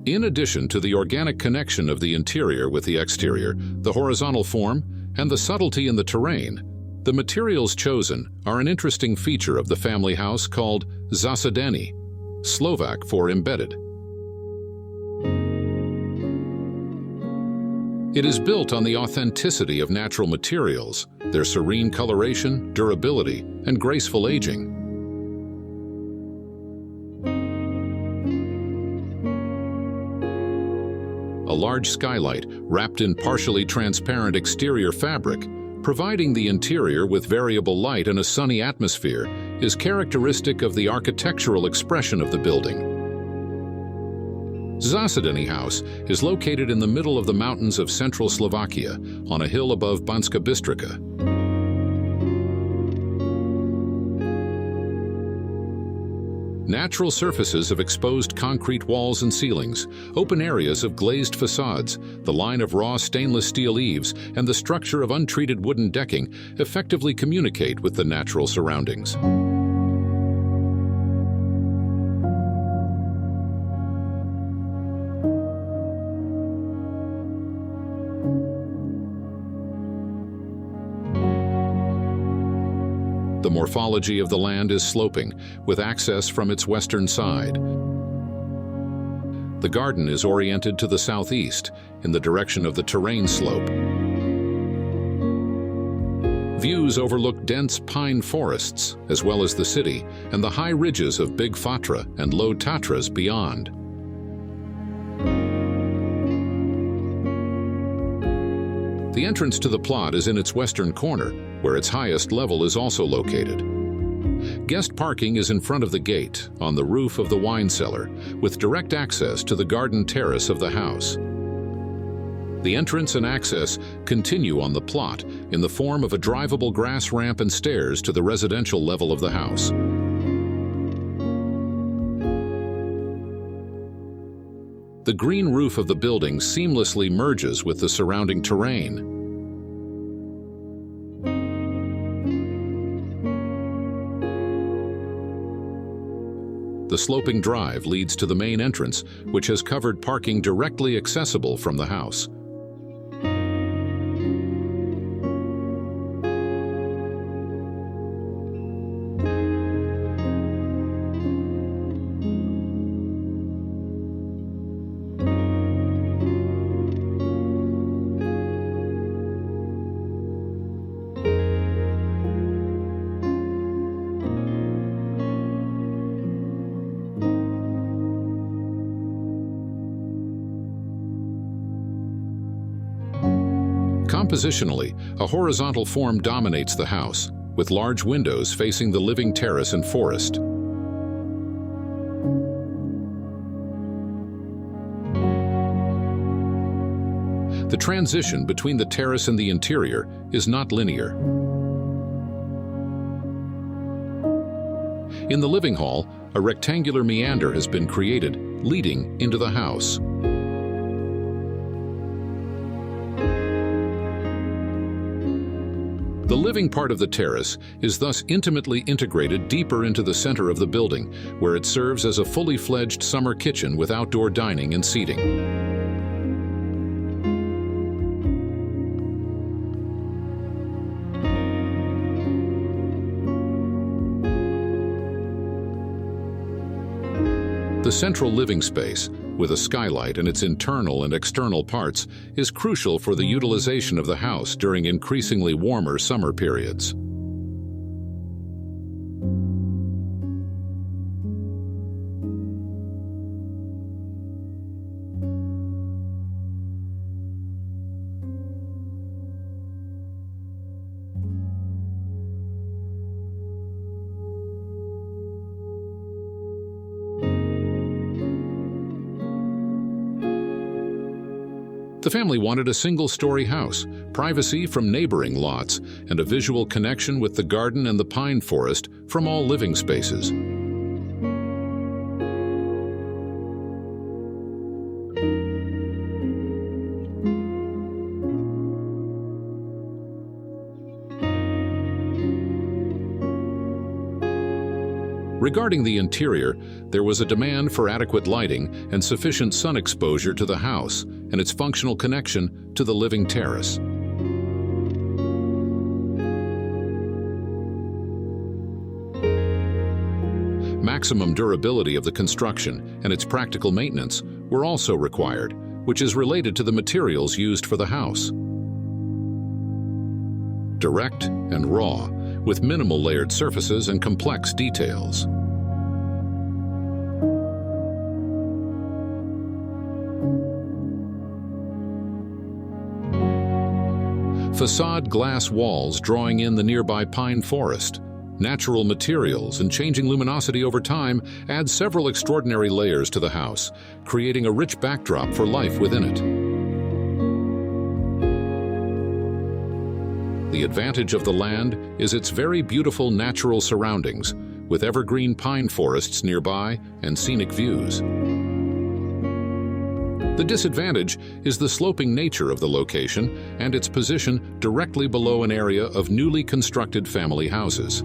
In addition to the organic connection of the interior with the exterior, the horizontal form, and the subtlety in the terrain, the materials chosen are an interesting feature of the family house called Zasadený, Slovak for embedded. It is built on the authenticity of natural materials, their serene coloration, durability, and graceful aging. A large skylight wrapped in partially transparent exterior fabric, providing the interior with variable light and a sunny atmosphere, is characteristic of the architectural expression of the building. Zasadený house is located in the middle of the mountains of central Slovakia, on a hill above Banská Bystrica. Natural surfaces of exposed concrete walls and ceilings, open areas of glazed facades, the line of raw stainless steel eaves, and the structure of untreated wooden decking effectively communicate with the natural surroundings. The morphology of the land is sloping, with access from its western side. The garden is oriented to the southeast, in the direction of the terrain slope. Views overlook dense pine forests, as well as the city, and the high ridges of Big Fatra and Low Tatras beyond. The entrance to the plot is in its western corner, where its highest level is also located. Guest parking is in front of the gate, on the roof of the wine cellar, with direct access to the garden terrace of the house. The entrance and access continue on the plot in the form of a drivable grass ramp and stairs to the residential level of the house. The green roof of the building seamlessly merges with the surrounding terrain. The sloping drive leads to the main entrance, which has covered parking directly accessible from the house. Compositionally, a horizontal form dominates the house, with large windows facing the living terrace and forest. The transition between the terrace and the interior is not linear. In the living hall, a rectangular meander has been created, leading into the house. The living part of the terrace is thus intimately integrated deeper into the center of the building, where it serves as a fully fledged summer kitchen with outdoor dining and seating. The central living space, with a skylight and its internal and external parts, is crucial for the utilization of the house during increasingly warmer summer periods. The family wanted a single-story house, privacy from neighboring lots, and a visual connection with the garden and the pine forest from all living spaces. Regarding the interior, there was a demand for adequate lighting and sufficient sun exposure to the house and its functional connection to the living terrace. Maximum durability of the construction and its practical maintenance were also required, which is related to the materials used for the house. Direct and raw, with minimal layered surfaces and complex details. Facade glass walls drawing in the nearby pine forest. Natural materials and changing luminosity over time add several extraordinary layers to the house, creating a rich backdrop for life within it. The advantage of the land is its very beautiful natural surroundings, with evergreen pine forests nearby and scenic views. The disadvantage is the sloping nature of the location and its position directly below an area of newly constructed family houses.